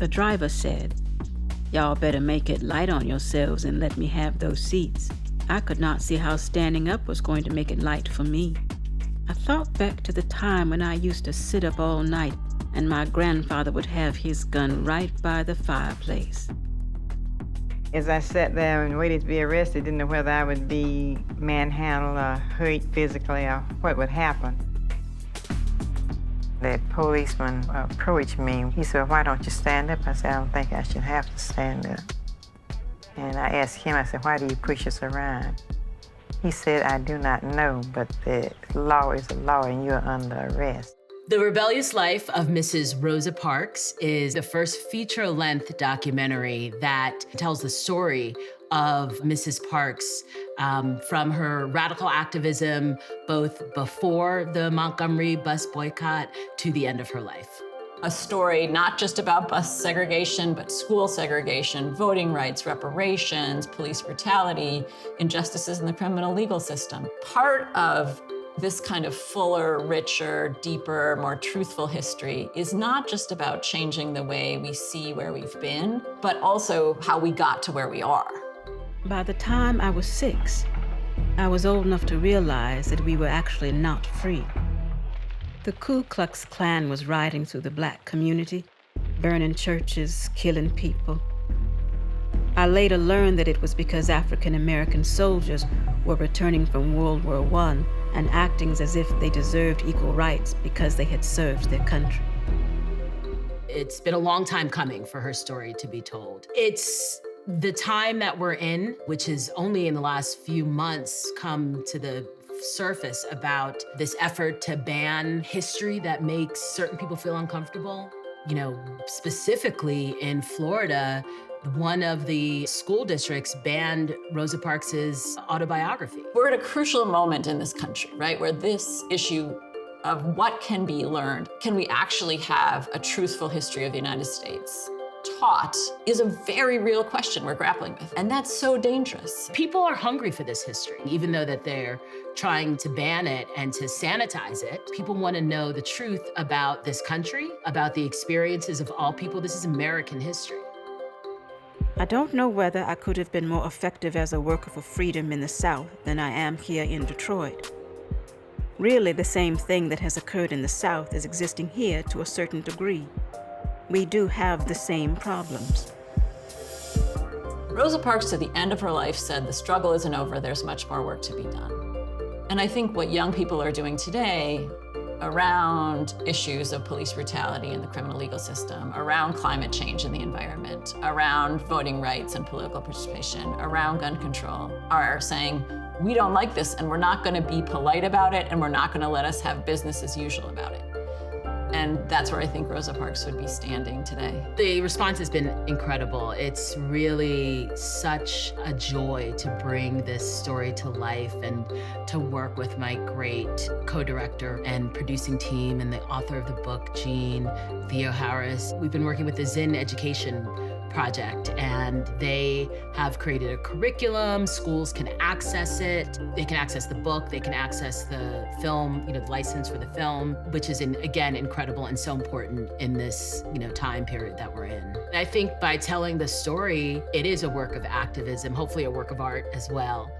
The driver said, "Y'all better make it light on yourselves and let me have those seats." I could not see how standing up was going to make it light for me. I thought back to the time when I used to sit up all night and my grandfather would have his gun right by the fireplace. As I sat there and waited to be arrested, didn't know whether I would be manhandled or hurt physically or what would happen. The policeman approached me. He said, "Why don't you stand up?" I said, "I don't think I should have to stand up." And I asked him, I said, "Why do you push us around?" He said, "I do not know, but the law is a law and you're under arrest." The Rebellious Life of Mrs. Rosa Parks is the first feature-length documentary that tells the story of Mrs. Parks from her radical activism, both before the Montgomery bus boycott to the end of her life. A story not just about bus segregation, but school segregation, voting rights, reparations, police brutality, injustices in the criminal legal system. Part of this kind of fuller, richer, deeper, more truthful history is not just about changing the way we see where we've been, but also how we got to where we are. By the time I was 6, I was old enough to realize that we were actually not free. The Ku Klux Klan was riding through the black community, burning churches, killing people. I later learned that it was because African American soldiers were returning from World War I and acting as if they deserved equal rights because they had served their country. It's been a long time coming for her story to be told. It's the time that we're in, which has only in the last few months come to the surface about this effort to ban history that makes certain people feel uncomfortable. You know, specifically in Florida, one of the school districts banned Rosa Parks' autobiography. We're at a crucial moment in this country, right, where this issue of what can be learned, can we actually have a truthful history of the United States taught, is a very real question we're grappling with. And that's so dangerous. People are hungry for this history, even though that they're trying to ban it and to sanitize it. People want to know the truth about this country, about the experiences of all people. This is American history. I don't know whether I could have been more effective as a worker for freedom in the South than I am here in Detroit. Really, the same thing that has occurred in the South is existing here to a certain degree. We do have the same problems. Rosa Parks, to the end of her life, said the struggle isn't over, there's much more work to be done. And I think what young people are doing today around issues of police brutality in the criminal legal system, around climate change in the environment, around voting rights and political participation, around gun control, are saying, we don't like this and we're not gonna be polite about it and we're not gonna let us have business as usual about it. And that's where I think Rosa Parks would be standing today. The response has been incredible. It's really such a joy to bring this story to life and to work with my great co-director and producing team and the author of the book, Jean, Theo Harris. We've been working with the Zinn Education Project, and they have created a curriculum. Schools can access it. They can access the book. They can access the film, the license for the film, which is, again, incredible and so important in this, time period that we're in. I think by telling the story, it is a work of activism, hopefully a work of art as well.